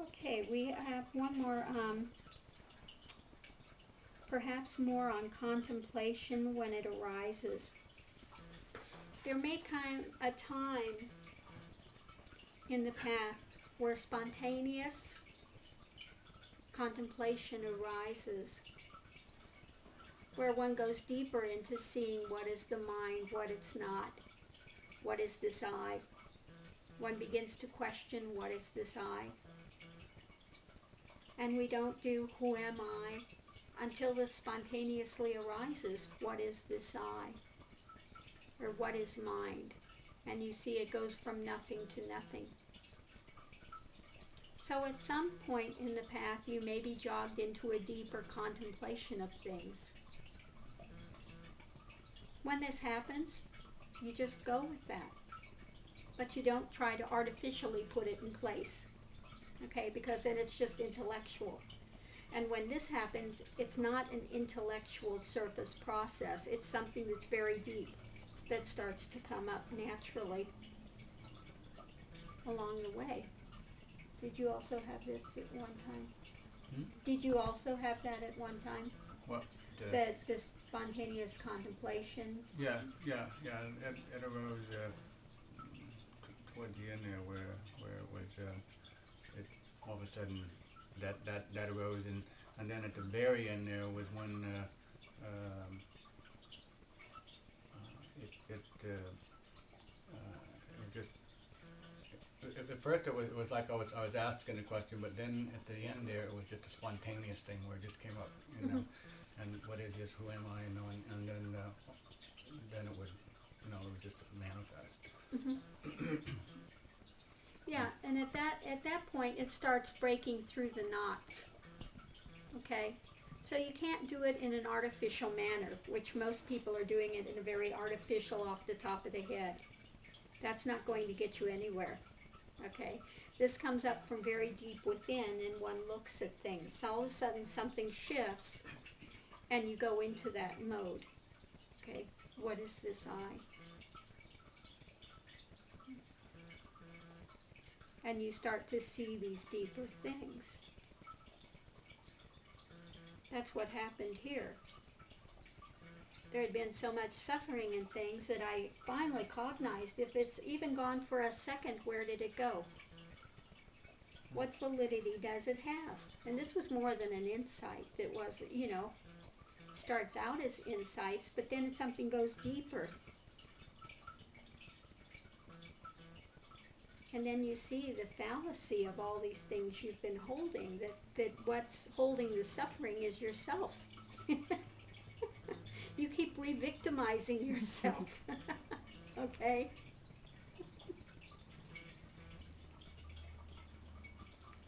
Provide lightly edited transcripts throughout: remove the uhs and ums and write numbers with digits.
Okay, we have one more, perhaps more on contemplation when it arises. There may come a time in the path where spontaneous contemplation arises, where one goes deeper into seeing what is the mind, what it's not, what is this I. One begins to question what is this I. And we don't do who am I until this spontaneously arises, what is this I? Or what is mind? And you see it goes from nothing to nothing. So at some point in the path you may be jogged into a deeper contemplation of things. When this happens, you just go with that. But you don't try to artificially put it in place. Okay, because then it's just intellectual. And when this happens, it's not an intellectual surface process. It's something that's very deep that starts to come up naturally along the way. Did you also have this at one time? Did you also have that at one time? What? The spontaneous contemplation? Yeah. It arose toward the end there, where it was it all of a sudden that arose, and then at the very end there was when it just. At first it was like I was asking a question, but then at the end there it was just a spontaneous thing where it just came up, you know, and what is this, who am I, you know, and then it was, you know, it was just manifest. Yeah, and at that point it starts breaking through the knots. Okay? So you can't do it in an artificial manner, which most people are doing it in a very artificial, off the top of the head. That's not going to get you anywhere. Okay? This comes up from very deep within, and one looks at things. So all of a sudden something shifts and you go into that mode. Okay? What is this I? And you start to see these deeper things. That's what happened here. There had been so much suffering and things that I finally cognized, if it's even gone for a second, where did it go? What validity does it have? And this was more than an insight. It was, you know, starts out as insights, but then something goes deeper. And then you see the fallacy of all these things you've been holding, that what's holding the suffering is yourself. You keep re-victimizing yourself. Okay?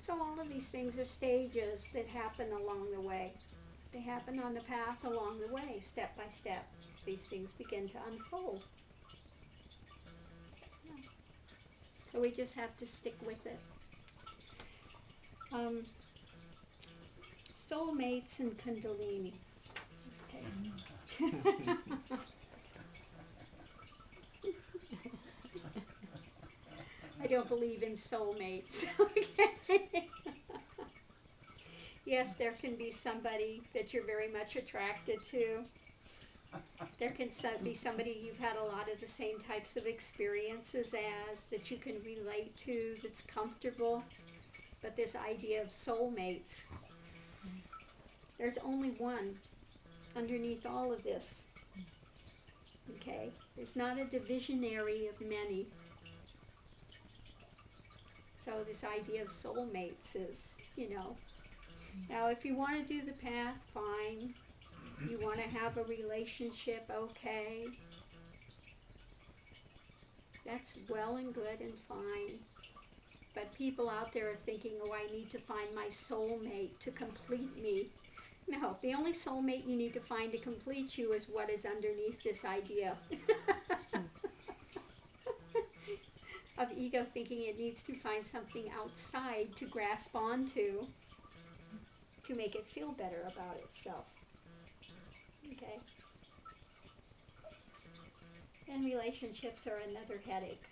So all of these things are stages that happen along the way. They happen on the path along the way, step by step. These things begin to unfold. So we just have to stick with it. Soulmates and Kundalini. Okay. I don't believe in soulmates. Okay. Yes, there can be somebody that you're very much attracted to. There can be somebody you've had a lot of the same types of experiences as, that you can relate to, that's comfortable. But this idea of soulmates, there's only one underneath all of this. Okay? There's not a divisionary of many. So this idea of soulmates is, you know, now if you want to do the path, fine. You want to have a relationship, okay. That's well and good and fine. But people out there are thinking, oh, I need to find my soulmate to complete me. No, the only soulmate you need to find to complete you is what is underneath this idea of ego thinking it needs to find something outside to grasp onto to make it feel better about itself. Okay? And relationships are another headache.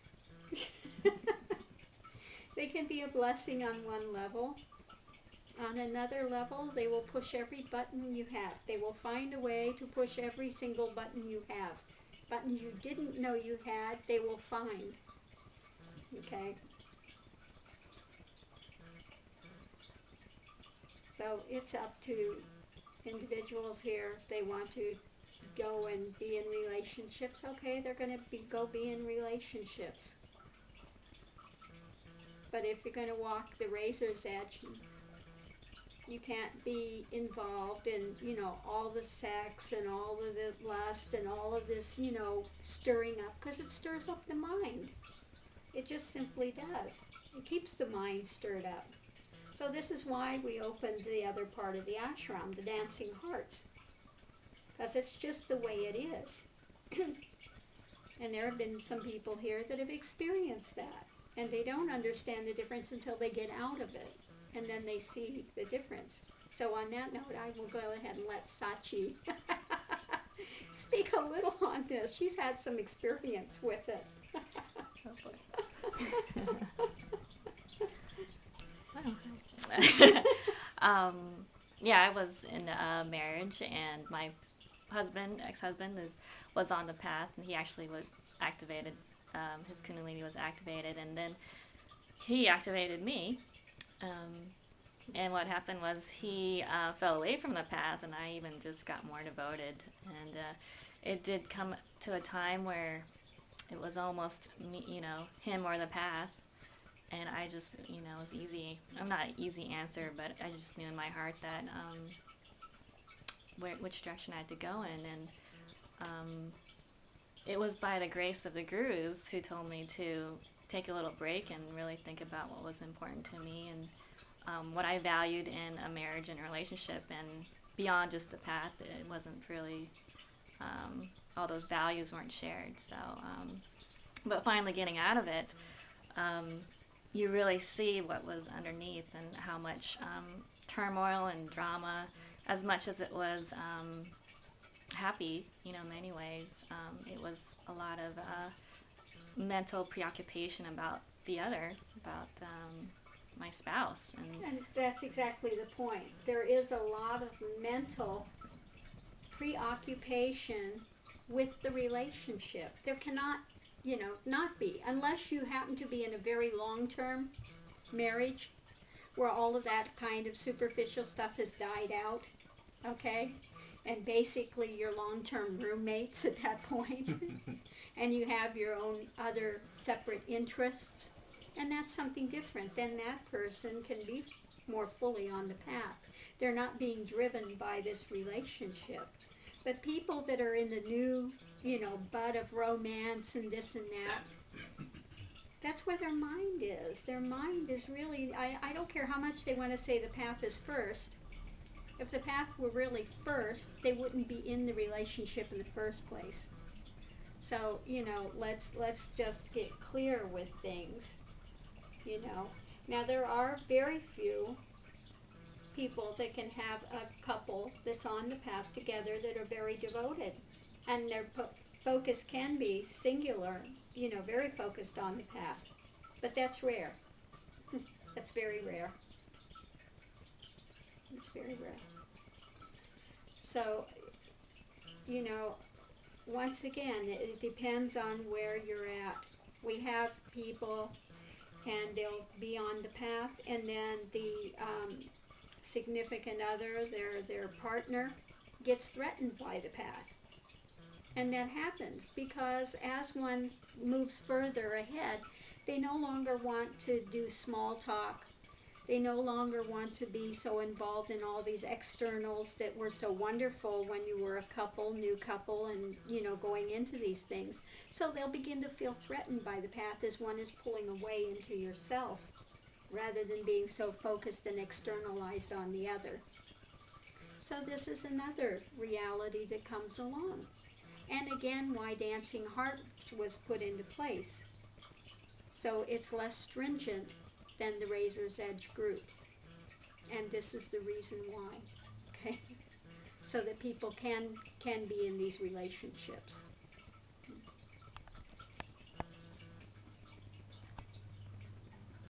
They can be a blessing on one level. On another level, they will push every button you have. They will find a way to push every single button you have. Buttons you didn't know you had, they will find. Okay? So it's up to individuals here. If they want to go and be in relationships, okay, they're going to go be in relationships. But if you're going to walk the razor's edge, you can't be involved in, all the sex and all of the lust and all of this, stirring up, because it stirs up the mind. It just simply does. It keeps the mind stirred up. So this is why we opened the other part of the ashram, the dancing hearts, because it's just the way it is. And there have been some people here that have experienced that, and they don't understand the difference until they get out of it. And then they see the difference. So on that note, I will go ahead and let Sachi speak a little on this. She's had some experience with it. Yeah, I was in a marriage, and my ex-husband, was on the path, and he actually was activated. His Kundalini was activated, and then he activated me. And what happened was he fell away from the path, and I even just got more devoted. And it did come to a time where it was almost me, him or the path. And I just, it was easy. I'm not an easy answer, but I just knew in my heart that which direction I had to go in. And it was by the grace of the gurus who told me to take a little break and really think about what was important to me and what I valued in a marriage and a relationship, and beyond just the path. It wasn't really, all those values weren't shared. So, but finally getting out of it, you really see what was underneath and how much turmoil and drama, as much as it was happy, in many ways, it was a lot of mental preoccupation about the other, about my spouse. And that's exactly the point. There is a lot of mental preoccupation with the relationship. There cannot, not be, unless you happen to be in a very long-term marriage where all of that kind of superficial stuff has died out, okay? And basically you're long-term roommates at that point. And you have your own other separate interests, and that's something different. Then that person can be more fully on the path. They're not being driven by this relationship. But people that are in the new, bud of romance and this and that, that's where their mind is. Their mind is really, I don't care how much they want to say the path is first. If the path were really first, they wouldn't be in the relationship in the first place. So, let's just get clear with things, Now, there are very few people that can have a couple that's on the path together that are very devoted. And their focus can be singular, very focused on the path. But that's rare. That's very rare. It's very rare. So, once again, it depends on where you're at. We have people, and they'll be on the path, and then the significant other, their partner, gets threatened by the path. And that happens because as one moves further ahead, they no longer want to do small talk. They no longer want to be so involved in all these externals that were so wonderful when you were a couple, new couple, and, going into these things. So they'll begin to feel threatened by the path as one is pulling away into yourself rather than being so focused and externalized on the other. So this is another reality that comes along. And again, why Dancing Heart was put into place. So it's less stringent than the Razor's Edge group. And this is the reason why, okay? So that people can be in these relationships.